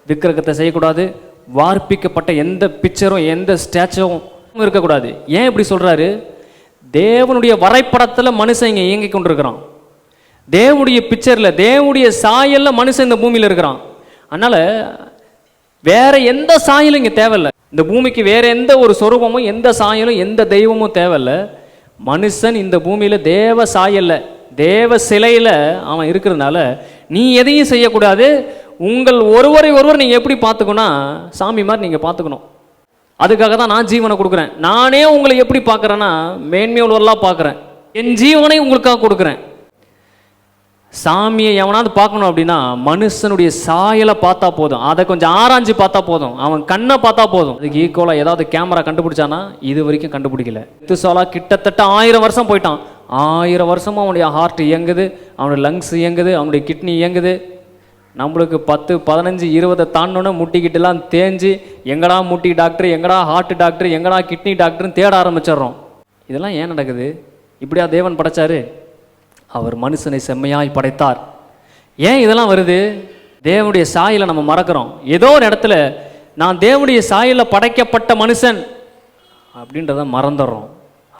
விக்கிரகத்தை செய்யக்கூடாது, வார்ப்பிக்கப்பட்ட எந்த பிக்சரும் எந்த ஸ்டாச்சுவும் இருக்கக்கூடாது. ஏன் இப்படி சொல்கிறாரு? தேவனுடைய வரைபடத்தில் மனுஷன் இங்கே இயங்கி கொண்டிருக்கிறான். தேவனுடைய பிக்சரில், தேவனுடைய சாயலில் மனுஷன் இந்த பூமியில் இருக்கிறான். அதனால் வேற எந்த சாயலும் இங்கே தேவையில்லை. இந்த பூமிக்கு வேற எந்த ஒரு சொரூபமும் எந்த சாயலும் எந்த தெய்வமும் தேவையில்லை. மனுஷன் இந்த பூமியில் தேவ சாயல்ல, தேவ சிலையில் அவன் இருக்கிறதுனால நீ எதையும் செய்யக்கூடாது. உங்கள் ஒருவரை ஒருவர் நீங்கள் எப்படி பார்த்துக்கணும்னா சாமி மாதிரி நீங்கள் பார்த்துக்கணும். அதுக்காக தான் நான் ஜீவனை கொடுக்குறேன். நானே உங்களை எப்படி பார்க்குறேன்னா மேன்மையுள்ளவர்களாக பார்க்குறேன். என் ஜீவனை உங்களுக்காக கொடுக்குறேன். சாமியை எவனாவது பார்க்கணும் அப்படின்னா மனுஷனுடைய சாயலை பார்த்தா போதும், அதை கொஞ்சம் ஆராய்ஞ்சு பார்த்தா போதும், அவன் கண்ணை பார்த்தா போதும். அதுக்கு ஈக்குவலாக ஏதாவது கேமரா கண்டுபிடிச்சானா இது வரைக்கும் கண்டுபிடிக்கல. மெத்துசலா கிட்டத்தட்ட 1000 வருஷம் போயிட்டான். 1000 வருஷமும் அவனுடைய ஹார்ட் இயங்குது, அவனுடைய லங்ஸ் இயங்குது, அவனுடைய கிட்னி இயங்குது. நம்மளுக்கு 10, 15, 20 தாண்டோன்னு முட்டிக்கிட்டுலாம் தேஞ்சு எங்கடா முட்டி டாக்டர், எங்கடா ஹார்ட் டாக்டர், எங்கடா கிட்னி டாக்டர்னு தேட ஆரம்பிச்சிடுறோம். இதெல்லாம் ஏன் நடக்குது? இப்படியா தேவன் படைச்சாரு? அவர் மனுஷனை செம்மையாய் படைத்தார். ஏன் இதெல்லாம் வருது? தேவனுடைய சாயலை நம்ம மறக்கிறோம். ஏதோ ஒரு இடத்துல நான் தேவனுடைய சாயலில் படைக்கப்பட்ட மனுஷன் அப்படின்றத மறந்துடுறோம்.